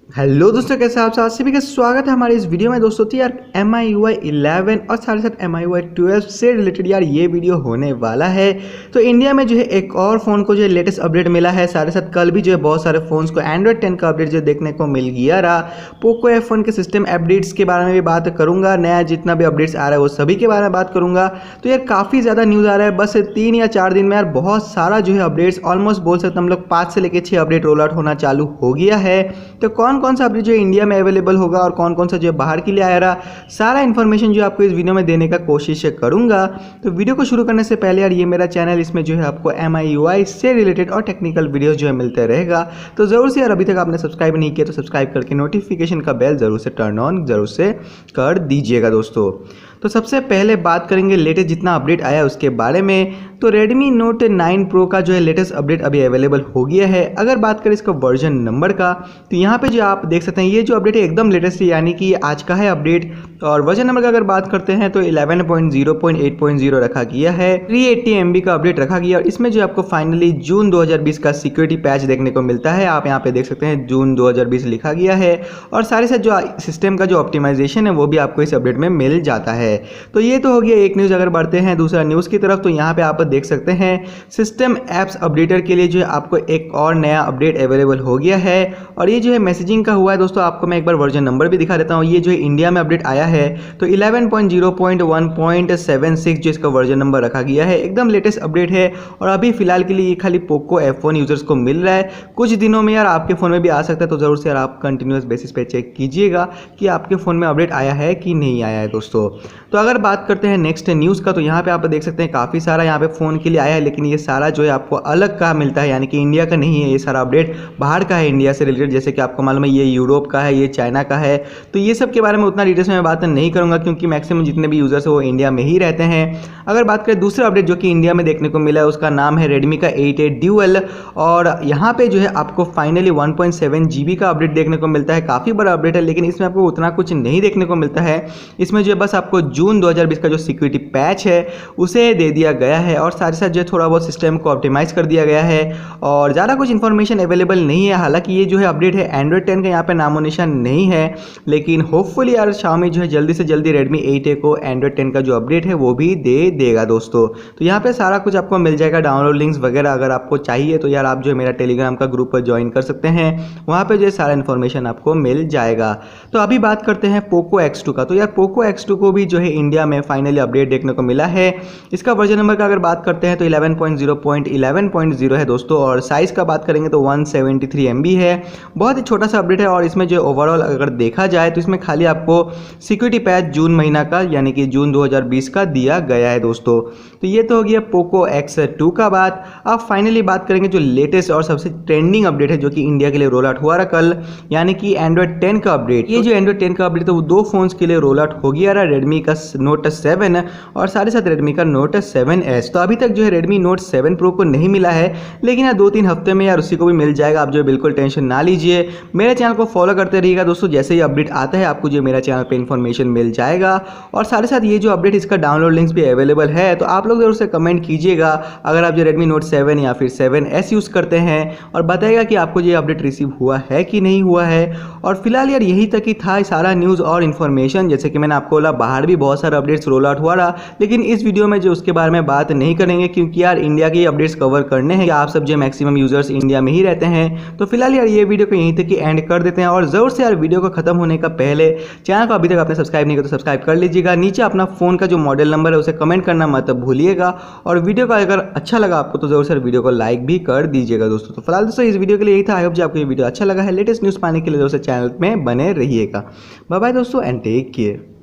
Hello दोस्तों, कैसे आप सभी का स्वागत है हमारे इस वीडियो में। दोस्तों तो यार MIUI 11 और साथ ही साथ MIUI 12 से रिलेटेड यार ये वीडियो होने वाला है। तो इंडिया में जो है एक और फ़ोन को जो है लेटेस्ट अपडेट मिला है। साथ ही साथ कल भी जो है बहुत सारे फ़ोन्स को एंड्रॉयड 10 का अपडेट जो देखने को मिल गया रहा। पोको F1 के सिस्टम अपडेट्स के बारे में भी बात करूँगा, नया जितना भी अपडेट्स आ रहा है वो सभी के बारे में बात करूँगा। तो यार काफ़ी ज़्यादा न्यूज़ आ रहा है, बस 3 या 4 दिन में यार बहुत सारा जो है अपडेट्स, ऑलमोस्ट बोल सकते हम लोग 5 से लेकर 6 अपडेट रोल आउट होना चालू हो गया है। तो कौन कौन सा अपडेट जो इंडिया में अवेलेबल होगा और कौन कौन सा जो बाहर के लिए आया रहा, सारा इन्फॉर्मेशन जो आपको इस वीडियो में देने का कोशिश करूंगा। तो वीडियो को शुरू करने से पहले यार ये मेरा चैनल, इसमें जो है आपको MIUI से रिलेटेड और टेक्निकल वीडियोस जो है मिलते रहेगा। तो ज़रूर से यार अभी तक आपने सब्सक्राइब नहीं किया तो सब्सक्राइब करके नोटिफिकेशन का बेल ज़रूर से टर्न ऑन ज़रूर से कर दीजिएगा दोस्तों। तो सबसे पहले बात करेंगे लेटेस्ट जितना अपडेट आया है उसके बारे में। तो Redmi Note 9 Pro का जो है लेटेस्ट अपडेट अभी अवेलेबल हो गया है। अगर बात करें इसका वर्जन नंबर का, तो यहाँ पे जो आप देख सकते हैं ये जो अपडेट है एकदम लेटेस्ट है, यानी कि आज का है अपडेट। और वर्जन नंबर का अगर बात करते हैं तो 11.0.8.0 रखा गया है। 380 MB का अपडेट रखा गया और इसमें जो आपको फाइनली जून 2020 का सिक्योरिटी पैच देखने को मिलता है। आप यहाँ पे देख सकते हैं जून 2020 लिखा गया है। और सारे साथ जो सिस्टम का जो ऑप्टिमाइजेशन है वो भी आपको इस अपडेट में मिल जाता है। तो ये तो हो गया एक न्यूज़। अगर बढ़ते हैं दूसरा न्यूज़ की तरफ, तो यहाँ पे आप देख सकते हैं सिस्टम एप्स अपडेटर के लिए जो है आपको एक और नया अपडेट अवेलेबल हो गया है। और ये जो है मैसेजिंग का हुआ है दोस्तों। आपको मैं एक बार वर्जन नंबर भी दिखा देता हूँ। ये जो है इंडिया में अपडेट आया है तो 11.0.1.76 जो इसका वर्जन नंबर रखा गया है, एकदम लेटेस्ट अपडेट है। और अभी फिलहाल के लिए ये खाली पोको F1 यूजर्स को मिल रहा है। कुछ दिनों में यार आपके फ़ोन में भी आ सकता है, तो ज़रूर से यार आप कंटिन्यूस बेसिस पे चेक कीजिएगा कि आपके फ़ोन में अपडेट आया है कि नहीं आया है दोस्तों। तो अगर बात करते हैं नेक्स्ट न्यूज़ का, तो यहाँ पे आप देख सकते हैं काफ़ी सारा यहाँ पे फ़ोन के लिए आया है, लेकिन ये सारा जो है आपको अलग का मिलता है, यानी कि इंडिया का नहीं है। ये सारा अपडेट बाहर का है, इंडिया से रिलेटेड। जैसे कि आपको मालूम है ये यूरोप का है, ये चाइना का है। तो ये सब के बारे में उतना डिटेल्स में बात नहीं करूँगा, क्योंकि मैक्सिमम जितने भी यूज़र्स हैं वो इंडिया में ही रहते हैं। अगर बात करें दूसरा अपडेट जो कि इंडिया में देखने को मिला है, उसका नाम है Redmi का 8A ड्यूअल। और यहाँ पे जो है आपको फाइनली 1.7 GB का अपडेट देखने को मिलता है। काफ़ी बड़ा अपडेट है, लेकिन इसमें आपको उतना कुछ नहीं देखने को मिलता है। इसमें जो है बस आपको जून 2020 का जो सिक्योरिटी पैच है उसे दे दिया गया है, और साथ ही साथ जो है थोड़ा बहुत सिस्टम को ऑप्टिमाइज कर दिया गया है। और ज़्यादा कुछ इन्फॉर्मेशन अवेलेबल नहीं है। हालांकि ये जो है अपडेट है एंड्रॉयड 10 का यहाँ पे नामो निशान नहीं है, लेकिन होपफुली यार Xiaomi जो है जल्दी से जल्दी Redmi 8A को एंड्रॉयड 10 का जो अपडेट है वो भी दे देगा दोस्तों। तो यहाँ पे सारा कुछ आपको मिल जाएगा, डाउनलोड लिंक्स वगैरह अगर आपको चाहिए तो यार आप जो है मेरा टेलीग्राम का ग्रुप पर ज्वाइन कर सकते हैं। वहाँ पे जो है सारा इन्फॉर्मेशन आपको मिल जाएगा। तो अभी बात करते हैं पोको X2 का। तो यार पोको X2 को भी जो है इंडिया में फाइनली अपडेट देखने को मिला है। इसका वर्जन नंबर का अगर बात करते हैं तो 11.0.11.0 है दोस्तों। और साइज़ का बात करेंगे तो 173 MB है। बहुत ही छोटा सा अपडेट है। और इसमें जो ओवरऑल अगर देखा जाए तो इसमें खाली आपको सिक्योरिटी पैच जून महीना का, यानी कि जून 2020 का दिया गया है दोस्तों। तो ये तो हो गया पोको X2 का बात। अब फाइनली बात करेंगे जो लेटेस्ट और सबसे ट्रेंडिंग अपडेट है जो कि इंडिया के लिए रोल आउट हुआ रहा कल, यानी कि एंड्रॉयड 10 का अपडेट। ये जो एंड्रॉयड 10 का अपडेट है वो दो फोन्स के लिए रोल आउट हो गया रहा, Redmi का Note 7 और साथ ही साथ Redmi का Note 7S। तो अभी तक जो है Redmi Note 7 Pro को नहीं मिला है, लेकिन यार 2-3 हफ्ते में यार उसी को भी मिल जाएगा। आप जो है बिल्कुल टेंशन ना लीजिए, मेरे चैनल को फॉलो करते रहिएगा दोस्तों। जैसे ही अपडेट आता है आपको जो मेरा चैनल पे इन्फॉर्मेशन मिल जाएगा। और साथ ही साथ ये जो अपडेट, इसका डाउनलोड लिंक्स भी अवेलेबल है, तो आप लोग जरूर से कमेंट कीजिएगा अगर आप जो Redmi Note 7 या फिर 7S यूज़ करते हैं, और बताइएगा कि आपको ये अपडेट रिसीव हुआ है कि नहीं हुआ है। और फिलहाल यार यही तक ही था सारा न्यूज़ और इन्फॉर्मेशन। जैसे कि मैंने आपको बोला बाहर भी बहुत सारे अपडेट्स रोल आउट हुआ रहा, लेकिन इस वीडियो में जो उसके बारे में बात नहीं करेंगे, क्योंकि यार इंडिया के अपडेट्स कवर करने हैं। आप सब जो मैक्सिमम यूजर्स इंडिया में ही रहते हैं। तो फिलहाल यार ये वीडियो को यहीं तक ही एंड कर देते हैं। और ज़रूर से यार वीडियो को खत्म होने का पहले चैनल को अभी तक आपने सब्सक्राइब नहीं किया तो सब्सक्राइब कर लीजिएगा। नीचे अपना फ़ोन का जो मॉडल नंबर है उसे कमेंट करना मत भूलिएगा। और वीडियो का अगर अच्छा लगा आपको तो ज़रूर से वीडियो को लाइक भी कर दीजिएगा दोस्तों। तो फिलहाल दोस्तों इस वीडियो के लिए यही था। आई होप जो आपको ये वीडियो अच्छा लगा है। लेटेस्ट न्यूज़ पाने के लिए दोस्तों चैनल में बने रहिएगा। बाय बाय दोस्तों एंड टेक केयर।